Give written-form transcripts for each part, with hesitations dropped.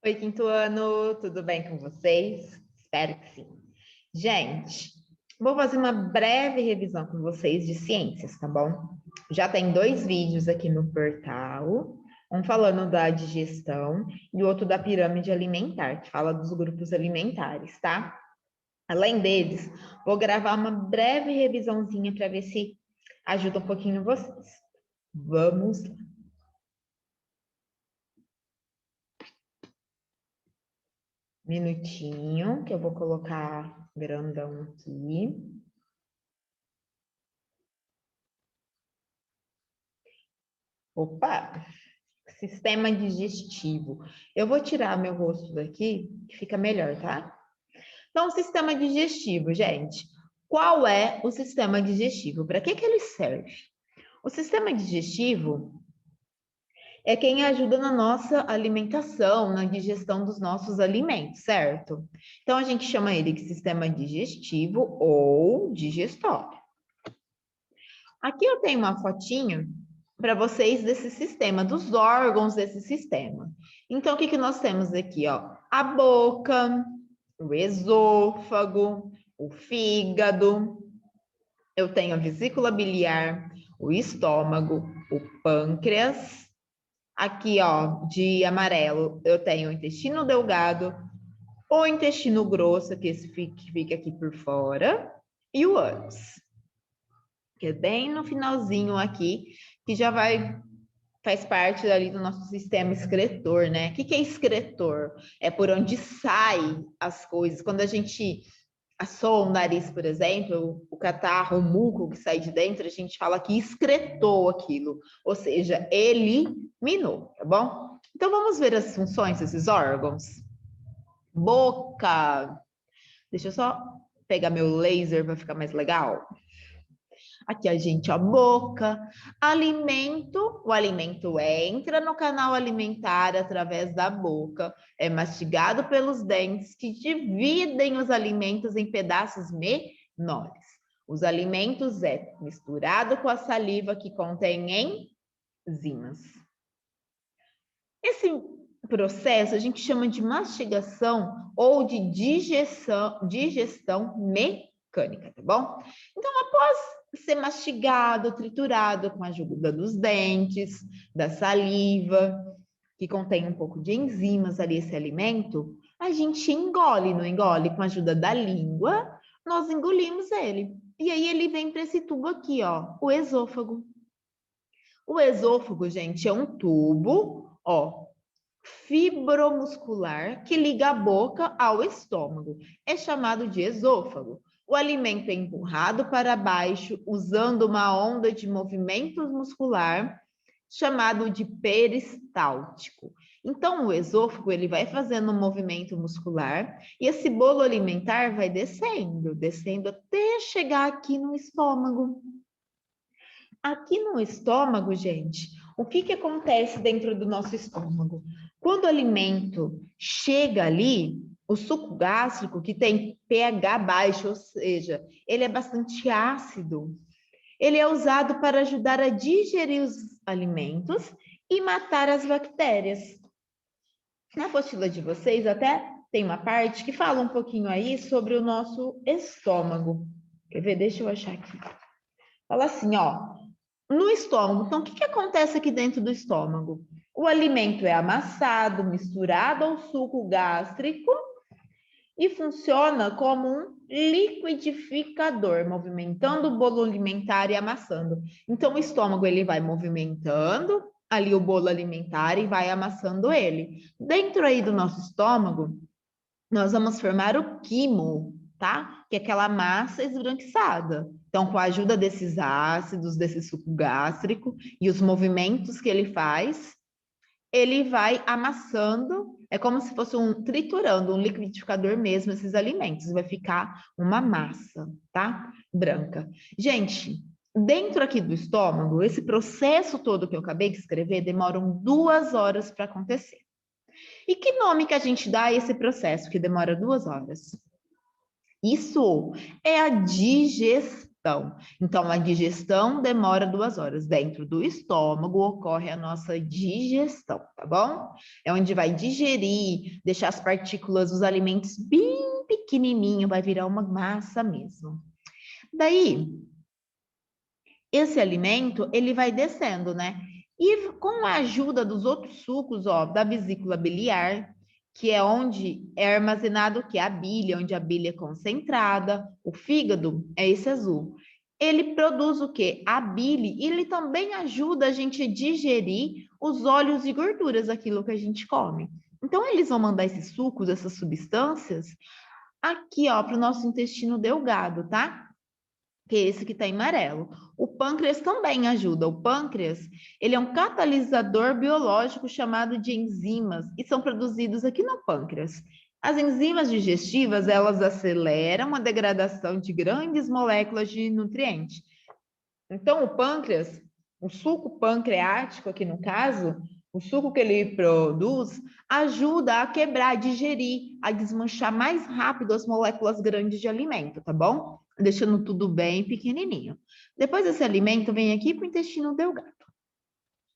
Oi, quinto ano, tudo bem com vocês? Espero que sim. Gente, vou fazer uma breve revisão com vocês de ciências, tá bom? Já tem dois vídeos aqui no portal, um falando da digestão e o outro da pirâmide alimentar, que fala dos grupos alimentares, tá? Além deles, vou gravar uma breve revisãozinha para ver se ajuda um pouquinho vocês. Vamos lá. Minutinho, que eu vou colocar grandão aqui. Opa, sistema digestivo. Eu vou tirar meu rosto daqui, que fica melhor, tá? Então, o sistema digestivo, gente. Qual é o sistema digestivo? Para que ele serve? O sistema digestivo é quem ajuda na nossa alimentação, na digestão dos nossos alimentos, certo? Então, a gente chama ele de sistema digestivo ou digestório. Aqui eu tenho uma fotinho para vocês desse sistema, dos órgãos desse sistema. Então, o que nós temos aqui, ó? A boca, o esôfago, o fígado, eu tenho a vesícula biliar, o estômago, o pâncreas. Aqui, ó, de amarelo, eu tenho o intestino delgado, o intestino grosso, que fica aqui por fora, e o ânus, que é bem no finalzinho aqui, que já faz parte ali do nosso sistema excretor, né? O que é excretor? É por onde saem as coisas. Quando a gente assou o nariz, por exemplo, o catarro, o muco que sai de dentro, a gente fala que excretou aquilo, ou seja, eliminou, tá bom? Então vamos ver as funções desses órgãos. Boca. Deixa eu só pegar meu laser para ficar mais legal. Aqui a gente, a boca, alimento, o alimento entra no canal alimentar através da boca, é mastigado pelos dentes que dividem os alimentos em pedaços menores. Os alimentos é misturado com a saliva que contém enzimas. Esse processo a gente chama de mastigação ou de digestão mecânica, tá bom? Então, após ser mastigado, triturado com a ajuda dos dentes, da saliva, que contém um pouco de enzimas ali, esse alimento, a gente engole, não engole? Com a ajuda da língua, nós engolimos ele. E aí ele vem para esse tubo aqui, ó, o esôfago. O esôfago, gente, é um tubo, ó, fibromuscular que liga a boca ao estômago. É chamado de esôfago. O alimento é empurrado para baixo usando uma onda de movimento muscular chamado de peristáltico. Então, o esôfago ele vai fazendo um movimento muscular e esse bolo alimentar vai descendo, descendo até chegar aqui no estômago. Aqui no estômago, gente, o que acontece dentro do nosso estômago? Quando o alimento chega ali, o suco gástrico, que tem pH baixo, ou seja, ele é bastante ácido, ele é usado para ajudar a digerir os alimentos e matar as bactérias. Na apostila de vocês até tem uma parte que fala um pouquinho aí sobre o nosso estômago. Quer ver? Deixa eu achar aqui. Fala assim, ó, no estômago. Então, o que acontece aqui dentro do estômago? O alimento é amassado, misturado ao suco gástrico e funciona como um liquidificador, movimentando o bolo alimentar e amassando. Então, o estômago ele vai movimentando ali o bolo alimentar e vai amassando ele. Dentro aí do nosso estômago, nós vamos formar o quimo, tá? Que é aquela massa esbranquiçada. Então, com a ajuda desses ácidos, desse suco gástrico e os movimentos que ele faz, ele vai amassando, é como se fosse triturando, um liquidificador mesmo, esses alimentos. Vai ficar uma massa, tá? Branca. Gente, dentro aqui do estômago, esse processo todo que eu acabei de escrever demoram 2 horas para acontecer. E que nome que a gente dá a esse processo que demora 2 horas? Isso é a digestão. digestão. Então, a digestão demora 2 horas. Dentro do estômago ocorre a nossa digestão, tá bom? É onde vai digerir, deixar as partículas dos alimentos bem pequenininho, vai virar uma massa mesmo. Daí, esse alimento, ele vai descendo, né? E com a ajuda dos outros sucos, ó, da vesícula biliar, que é onde é armazenado o que? A bile, onde a bile é concentrada, o fígado é esse azul. Ele produz o quê? A bile, e ele também ajuda a gente a digerir os óleos e gorduras, aquilo que a gente come. Então, eles vão mandar esses sucos, essas substâncias, aqui, ó, para o nosso intestino delgado, tá? Que é esse que está em amarelo. O pâncreas também ajuda. O pâncreas, ele é um catalisador biológico chamado de enzimas e são produzidos aqui no pâncreas. As enzimas digestivas, elas aceleram a degradação de grandes moléculas de nutrientes. Então, o pâncreas, o suco pancreático aqui no caso, o suco que ele produz, ajuda a quebrar, a digerir, a desmanchar mais rápido as moléculas grandes de alimento, tá bom? Deixando tudo bem pequenininho. Depois desse alimento vem aqui para o intestino delgado.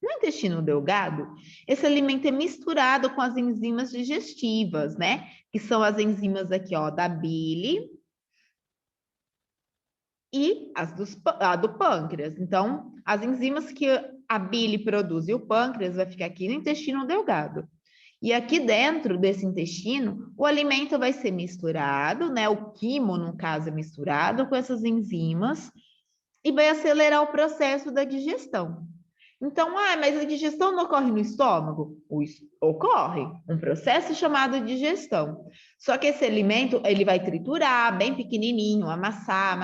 No intestino delgado, esse alimento é misturado com as enzimas digestivas, né? Que são as enzimas aqui, ó, da bile e a do pâncreas. Então, as enzimas que a bile produz e o pâncreas vai ficar aqui no intestino delgado. E aqui dentro desse intestino, o alimento vai ser misturado, né? O quimo, no caso, é misturado com essas enzimas e vai acelerar o processo da digestão. Então, mas a digestão não ocorre no estômago? Ocorre um processo chamado digestão. Só que esse alimento, ele vai triturar bem pequenininho, amassar,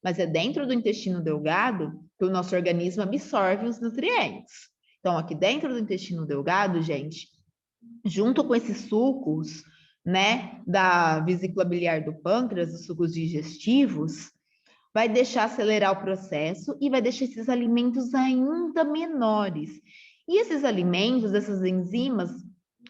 mas é dentro do intestino delgado que o nosso organismo absorve os nutrientes. Então, aqui dentro do intestino delgado, gente, junto com esses sucos, né, da vesícula biliar do pâncreas, os sucos digestivos, vai deixar acelerar o processo e vai deixar esses alimentos ainda menores. E esses alimentos, essas enzimas,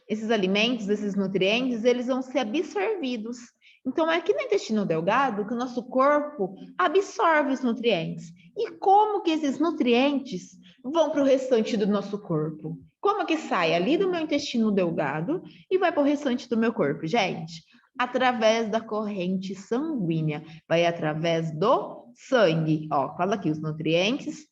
esses alimentos, esses nutrientes, eles vão ser absorvidos. Então, é aqui no intestino delgado que o nosso corpo absorve os nutrientes. E como que esses nutrientes vão para o restante do nosso corpo? Como que sai ali do meu intestino delgado e vai para o restante do meu corpo, gente? Através da corrente sanguínea, vai através do sangue. Ó, fala aqui os nutrientes.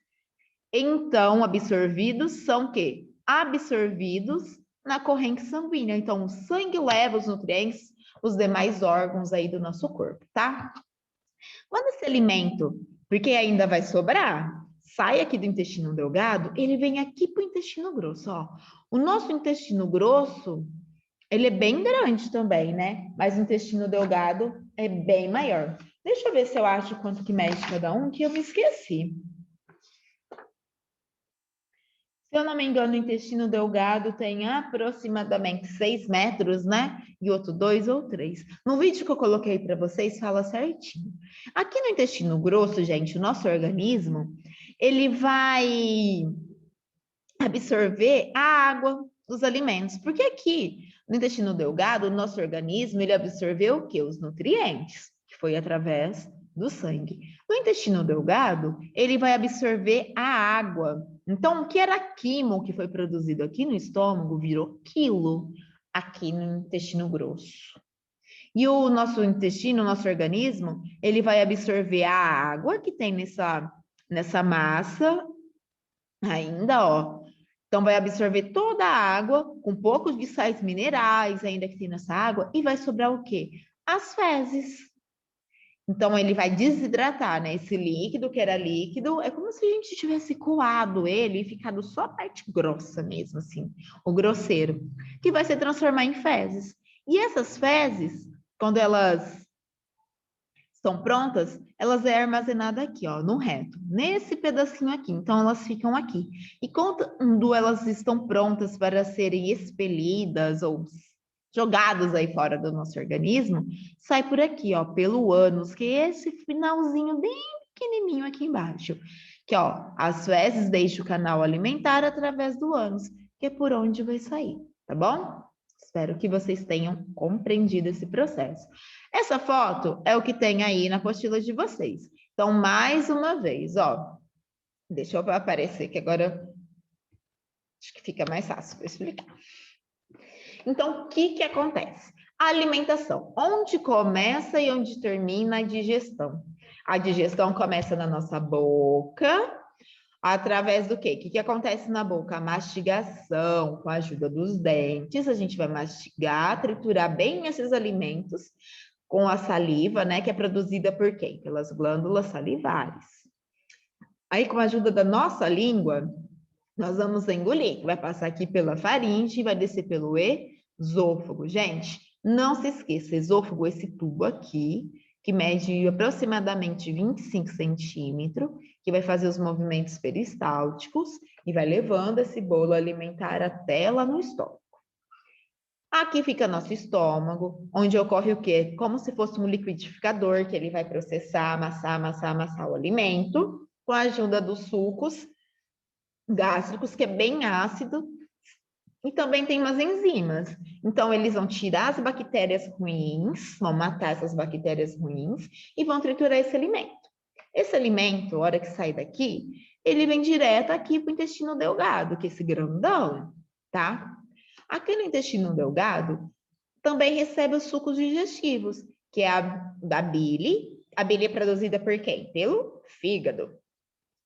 Então, absorvidos são o quê? Absorvidos na corrente sanguínea. Então, o sangue leva os nutrientes, os demais órgãos aí do nosso corpo, tá? Quando esse alimento, porque ainda vai sobrar, sai aqui do intestino delgado, ele vem aqui para o intestino grosso, ó. O nosso intestino grosso, ele é bem grande também, né? Mas o intestino delgado é bem maior. Deixa eu ver se eu acho quanto que mede cada um, que eu me esqueci. Se eu não me engano, o intestino delgado tem aproximadamente 6 metros, né? E outro 2 ou 3. No vídeo que eu coloquei para vocês, fala certinho. Aqui no intestino grosso, gente, o nosso organismo, ele vai absorver a água dos alimentos. Porque aqui, no intestino delgado, o nosso organismo, ele absorveu o quê? Os nutrientes, que foi através do sangue. No intestino delgado, ele vai absorver a água. Então, o que era quimo que foi produzido aqui no estômago virou quilo aqui no intestino grosso. E o nosso intestino, o nosso organismo, ele vai absorver a água que tem nessa massa ainda, ó. Então, vai absorver toda a água, com poucos de sais minerais ainda que tem nessa água, e vai sobrar o quê? As fezes. Então, ele vai desidratar, né? Esse líquido, que era líquido, é como se a gente tivesse coado ele e ficado só a parte grossa mesmo, assim, o grosseiro, que vai se transformar em fezes. E essas fezes, quando elas estão prontas, elas é armazenada aqui, ó, no reto, nesse pedacinho aqui. Então, elas ficam aqui. E quando elas estão prontas para serem expelidas ou jogadas aí fora do nosso organismo, sai por aqui, ó, pelo ânus, que é esse finalzinho bem pequenininho aqui embaixo. Que, ó, as fezes deixam o canal alimentar através do ânus, que é por onde vai sair, tá bom? Espero que vocês tenham compreendido esse processo. Essa foto é o que tem aí na apostila de vocês. Então, mais uma vez, ó, deixa eu aparecer que agora acho que fica mais fácil para explicar. Então, o que acontece? A alimentação, onde começa e onde termina a digestão? A digestão começa na nossa boca, através do quê? O que acontece na boca? A mastigação, com a ajuda dos dentes, a gente vai mastigar, triturar bem esses alimentos com a saliva, né, que é produzida por quem? Pelas glândulas salivares. Aí, com a ajuda da nossa língua, nós vamos engolir, vai passar aqui pela faringe e vai descer pelo esôfago. Gente, não se esqueça, esôfago, esse tubo aqui, que mede aproximadamente 25 centímetros, que vai fazer os movimentos peristálticos e vai levando esse bolo alimentar até lá no estômago. Aqui fica nosso estômago, onde ocorre o quê? Como se fosse um liquidificador, que ele vai processar, amassar o alimento, com a ajuda dos sucos gástricos, que é bem ácido, e também tem umas enzimas. Então, eles vão tirar as bactérias ruins, vão matar essas bactérias ruins e vão triturar esse alimento. Esse alimento, a hora que sai daqui, ele vem direto aqui para o intestino delgado, que é esse grandão, tá? Aqui no intestino delgado, também recebe os sucos digestivos, que é da bile. A bile é produzida por quem? Pelo fígado.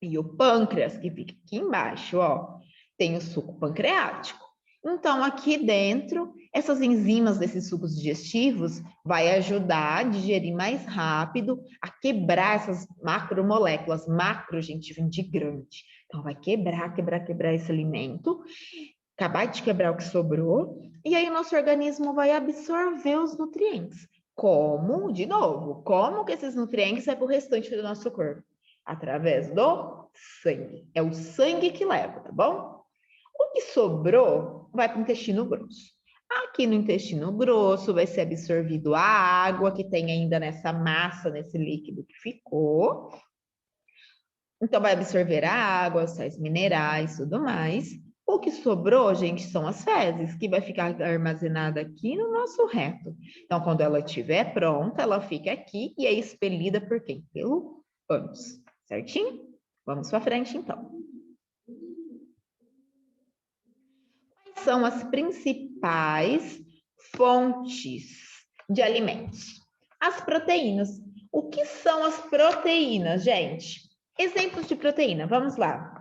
E o pâncreas, que fica aqui embaixo, ó, tem o suco pancreático. Então, aqui dentro, essas enzimas desses sucos digestivos vai ajudar a digerir mais rápido, a quebrar essas macromoléculas. Macro, gente, vem de grande. Então, vai quebrar esse alimento, acabar de quebrar o que sobrou, e aí o nosso organismo vai absorver os nutrientes. Como, de novo, como que esses nutrientes vão para o restante do nosso corpo? Através do sangue. É o sangue que leva, tá bom? O que sobrou vai para o intestino grosso. Aqui no intestino grosso vai ser absorvido a água que tem ainda nessa massa, nesse líquido que ficou. Então, vai absorver a água, os sais minerais, tudo mais. O que sobrou, gente, são as fezes, que vai ficar armazenada aqui no nosso reto. Então, quando ela estiver pronta, ela fica aqui e é expelida por quem? Pelo ânus. Certinho? Vamos para frente, então. Quais são as principais fontes de alimentos? As proteínas. O que são as proteínas, gente? Exemplos de proteína, vamos lá.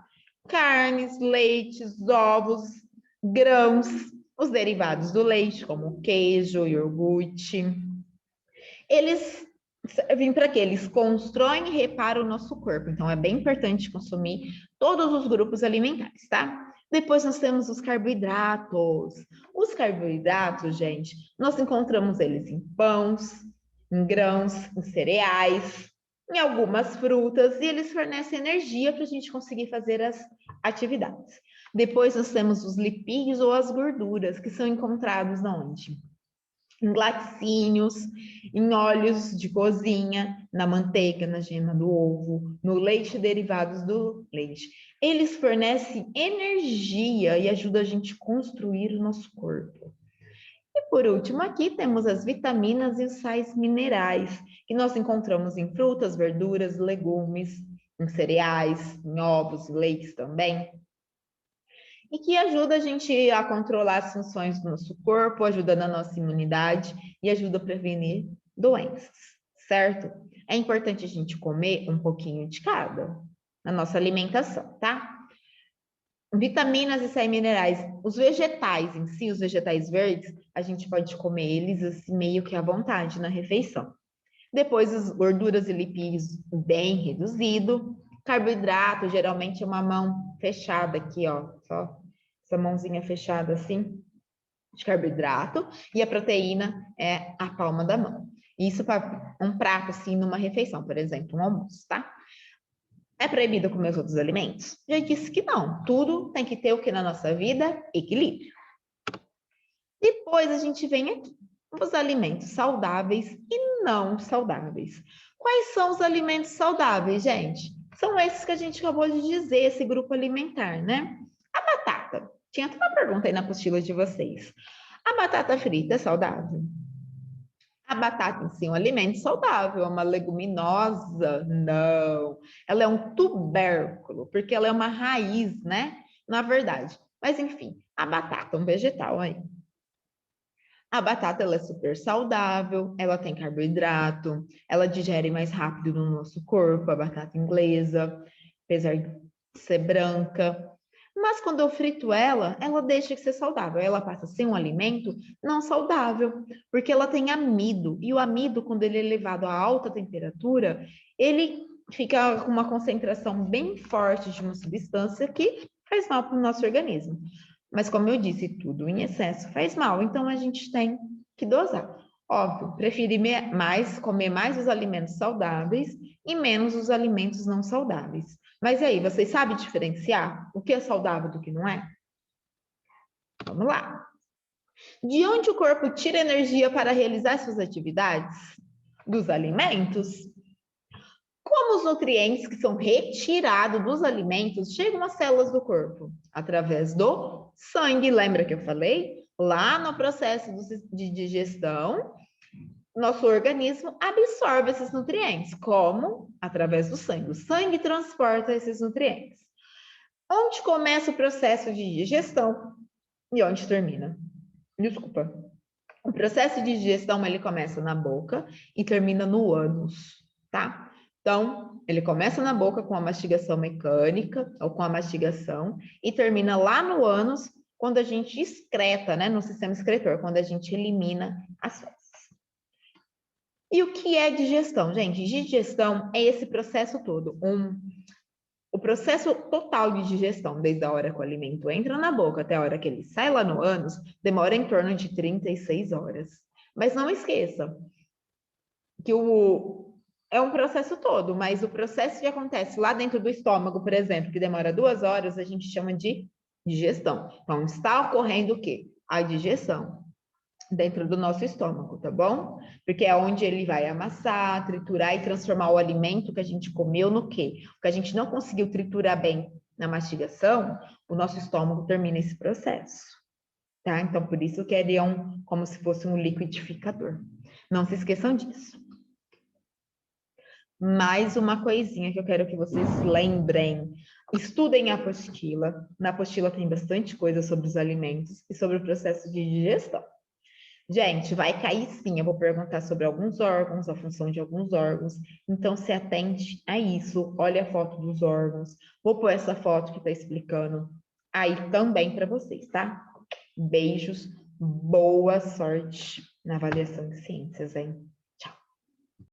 Carnes, leites, ovos, grãos, os derivados do leite, como queijo, iogurte. Eles servem para quê? Eles constroem e reparam o nosso corpo. Então, é bem importante consumir todos os grupos alimentares, tá? Depois nós temos os carboidratos. Os carboidratos, gente, nós encontramos eles em pães, em grãos, em cereais, em algumas frutas, e eles fornecem energia para a gente conseguir fazer as atividades. Depois nós temos os lipídios ou as gorduras, que são encontrados onde? Em laticínios, em óleos de cozinha, na manteiga, na gema do ovo, no leite e derivados do leite. Eles fornecem energia e ajudam a gente a construir o nosso corpo. E por último, aqui temos as vitaminas e os sais minerais, que nós encontramos em frutas, verduras, legumes, em cereais, em ovos, leites também. E que ajuda a gente a controlar as funções do nosso corpo, ajuda na nossa imunidade e ajuda a prevenir doenças, certo? É importante a gente comer um pouquinho de cada na nossa alimentação, tá? Vitaminas e sais minerais, os vegetais em si, os vegetais verdes, a gente pode comer eles assim meio que à vontade na refeição. Depois, as gorduras e lipídios bem reduzido. Carboidrato, geralmente é uma mão fechada aqui, ó, só essa mãozinha fechada assim, de carboidrato. E a proteína é a palma da mão. Isso para um prato, assim, numa refeição, por exemplo, um almoço, tá? É proibido comer os outros alimentos? Já disse que não. Tudo tem que ter o que na nossa vida? Equilíbrio. Depois a gente vem aqui. Os alimentos saudáveis e não saudáveis. Quais são os alimentos saudáveis, gente? São esses que a gente acabou de dizer, esse grupo alimentar, né? A batata. Tinha até uma pergunta aí na apostila de vocês. A batata frita é saudável? A batata em si é um alimento saudável, é uma leguminosa? Não. Ela é um tubérculo, porque ela é uma raiz, né? Na verdade. Mas, enfim, a batata é um vegetal aí. A batata ela é super saudável, ela tem carboidrato, ela digere mais rápido no nosso corpo, a batata inglesa, apesar de ser branca. Mas quando eu frito ela, ela deixa de ser saudável, ela passa a ser um alimento não saudável, porque ela tem amido, e o amido, quando ele é levado a alta temperatura, ele fica com uma concentração bem forte de uma substância que faz mal para o nosso organismo. Mas, como eu disse, tudo em excesso faz mal, então a gente tem que dosar. Óbvio, preferir mais, comer mais os alimentos saudáveis e menos os alimentos não saudáveis. Mas aí, vocês sabem diferenciar o que é saudável do que não é? Vamos lá. De onde o corpo tira energia para realizar suas atividades? Dos alimentos. Como os nutrientes que são retirados dos alimentos chegam às células do corpo? Através do sangue. Lembra que eu falei? Lá no processo de digestão, nosso organismo absorve esses nutrientes. Como? Através do sangue. O sangue transporta esses nutrientes. Onde começa o processo de digestão e onde termina? Desculpa. O processo de digestão, ele começa na boca e termina no ânus, tá? Então, ele começa na boca com a mastigação mecânica ou com a mastigação e termina lá no ânus quando a gente excreta, né, no sistema excretor, quando a gente elimina as fezes. E o que é digestão, gente? Digestão é esse processo todo, o processo total de digestão, desde a hora que o alimento entra na boca até a hora que ele sai lá no ânus, demora em torno de 36 horas. Mas não esqueça que é um processo todo, mas o processo que acontece lá dentro do estômago, por exemplo, que demora 2 horas, a gente chama de digestão. Então, está ocorrendo o quê? A digestão dentro do nosso estômago, tá bom? Porque é onde ele vai amassar, triturar e transformar o alimento que a gente comeu no quê? O que a gente não conseguiu triturar bem na mastigação, o nosso estômago termina esse processo, tá? Então, por isso que ele é como se fosse um liquidificador. Não se esqueçam disso. Mais uma coisinha que eu quero que vocês lembrem. Estudem a apostila. Na apostila tem bastante coisa sobre os alimentos e sobre o processo de digestão. Gente, vai cair sim, eu vou perguntar sobre alguns órgãos, a função de alguns órgãos, então se atente a isso, olha a foto dos órgãos, vou pôr essa foto que está explicando aí também para vocês, tá? Beijos, boa sorte na avaliação de ciências, hein?